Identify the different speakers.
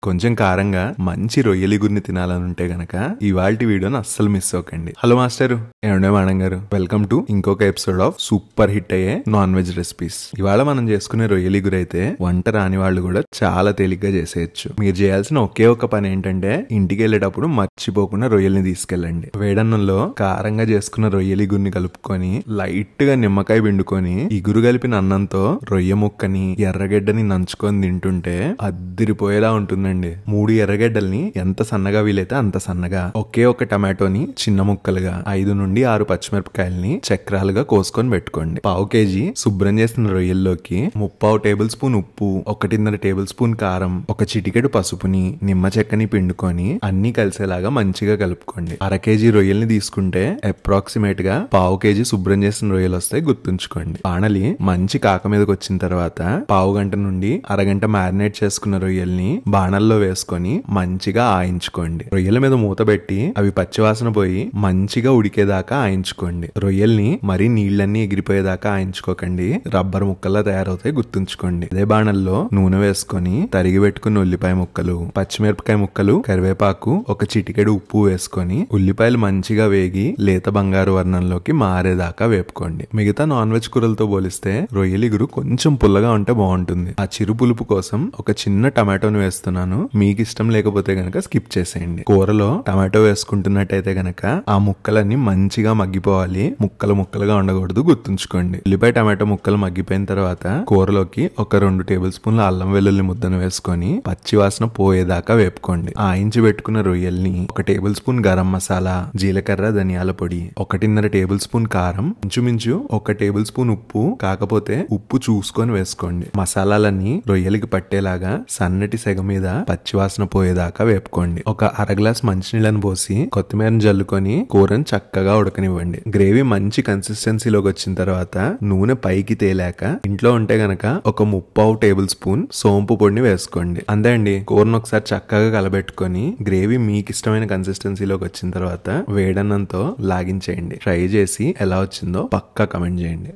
Speaker 1: కొంచెం కారంగా మంచి రొయ్యలిగురిని తినాలనుంటే గనక ఇవాల్టి వీడియోని అస్సలు మిస్ అవ్వకండి. హలో మాస్టరు, ఏమండే మేడం గారు, వెల్కమ్ టు ఇంకొక ఎపిసోడ్ ఆఫ్ సూపర్ హిట్ అయ్యే నాన్ వెజ్ రెసిపీస్. ఇవాళ మనం చేసుకునే రొయ్యలిగురు అయితే వంట రాని వాళ్ళు కూడా చాలా తేలిగ్గా చేసేయచ్చు. మీరు చేయాల్సిన ఒకే ఒక పని ఏంటంటే ఇంటికి వెళ్ళేటప్పుడు మర్చిపోకుండా రొయ్యల్ని తీసుకెళ్ళండి. వేడన్నంలో కారంగా చేసుకున్న రొయ్యలిగురిని కలుపుకొని లైట్ గా నిమ్మకాయ పిండుకొని ఇగురు కలిపిన అన్నంతో రొయ్య ముక్కని ఎర్రగడ్డని నంచుకొని తింటుంటే అద్దిరిపోయేలా ఉంటుందండి. 3 ఎర్రగడ్డల్ని ఎంత సన్నగా వీలైతే అంత సన్నగా, ఒకే ఒక టమాటోని చిన్న ముక్కలుగా, 5 నుండి 6 పచ్చిమిరపకాయల్ని చక్రాలుగా కోసుకొని పెట్టుకోండి. 1/2 కేజీ శుభ్రం చేసిన రొయ్యల్లోకి 3/4 టేబుల్ స్పూన్ ఉప్పు, 1.5 టేబుల్ స్పూన్ కారం, ఒక చిటికెడు పసుపుని, నిమ్మ చెక్కని పిండుకొని అన్ని కలిసేలాగా మంచిగా కలుపుకోండి. 1/2 కేజీ రొయ్యల్ని తీసుకుంటే అప్రాక్సిమేట్ గా 1/2 కేజీ శుభ్రం చేసిన రొయ్యలు వస్తాయి, గుర్తుంచుకోండి. బాణలి మంచి కాక మీదకి వచ్చిన తర్వాత 1/2 గంట నుండి అరగంట మ్యారినేట్ చేసుకున్న రొయ్యల్ని బాణల్లో వేసుకొని మంచిగా ఆయించుకోండి. రొయ్యల మీద మూత పెట్టి అవి పచ్చివాసన పోయి మంచిగా ఉడికేదాకా ఆయించుకోండి. రొయ్యల్ని మరీ నీళ్లన్నీ ఎగిరిపోయేదాకా ఆయించుకోకండి, రబ్బర్ ముక్కల్లా తయారవుతాయి, గుర్తుంచుకోండి. అదే బాణల్లో నూనె వేసుకొని తరిగి పెట్టుకున్న ఉల్లిపాయ ముక్కలు, పచ్చిమిరపకాయ ముక్కలు, కరివేపాకు, ఒక చిటికెడు ఉప్పు వేసుకొని ఉల్లిపాయలు మంచిగా వేగి లేత బంగారు వర్ణంలోకి మారేదాకా వేపుకోండి. మిగతా నాన్ వెజ్ కూరలతో పోలిస్తే రొయ్యలిగురు కొంచెం పుల్లగా ఉంటే బాగుంటుంది. ఆ చిరు పులుపు కోసం ఒక చిన్న టమాటోని వేస్తున్నాను. మీకు ఇష్టం లేకపోతే గనక స్కిప్ చేసేయండి. కూరలో టమాటో వేసుకుంటున్నట్టయితే గనక ఆ ముక్కలన్నీ మంచిగా మగ్గిపోవాలి, ముక్కలుగా ఉండకూడదు, గుర్తుంచుకోండి. ఉల్లిపాయ టమాటో ముక్కలు మగ్గిపోయిన తర్వాత కూరలోకి ఒక 2 టేబుల్ స్పూన్ల అల్లం వెల్లుల్లి ముద్దను వేసుకొని పచ్చివాసన పోయేదాకా వేపుకోండి. ఆయించి పెట్టుకున్న రొయ్యల్ని 1 టేబుల్ స్పూన్ గరం మసాలా, జీలకర్ర, ధనియాల పొడి, 1.5 టేబుల్ స్పూన్ కారం, ఇంచుమించు 1 టేబుల్ స్పూన్ ఉప్పు, కాకపోతే ఉప్పు చూసుకొని వేసుకోండి. మసాలాలన్నీ రొయ్యలకి పట్టేలాగా సన్నటి సెగ మీద పచ్చివాసన పోయేదాకా వేపుకోండి. ఒక 1/2 గ్లాస్ మంచినీళ్ళని పోసి కొత్తిమీరని జల్లుకొని కూరని చక్కగా ఉడకనివ్వండి. గ్రేవీ మంచి కన్సిస్టెన్సీలోకి వచ్చిన తర్వాత నూనె పైకి తేలాక ఇంట్లో ఉంటే గనక ఒక 3/4 టేబుల్ స్పూన్ సోంపు పొడిని వేసుకోండి. అంతే అండి. కూరను ఒకసారి చక్కగా కలబెట్టుకొని గ్రేవీ మీకు ఇష్టమైన కన్సిస్టెన్సీలోకి వచ్చిన తర్వాత వేడన్నంతో లాగించేయండి. ట్రై చేసి ఎలా వచ్చిందో పక్కా కమెంట్ చేయండి.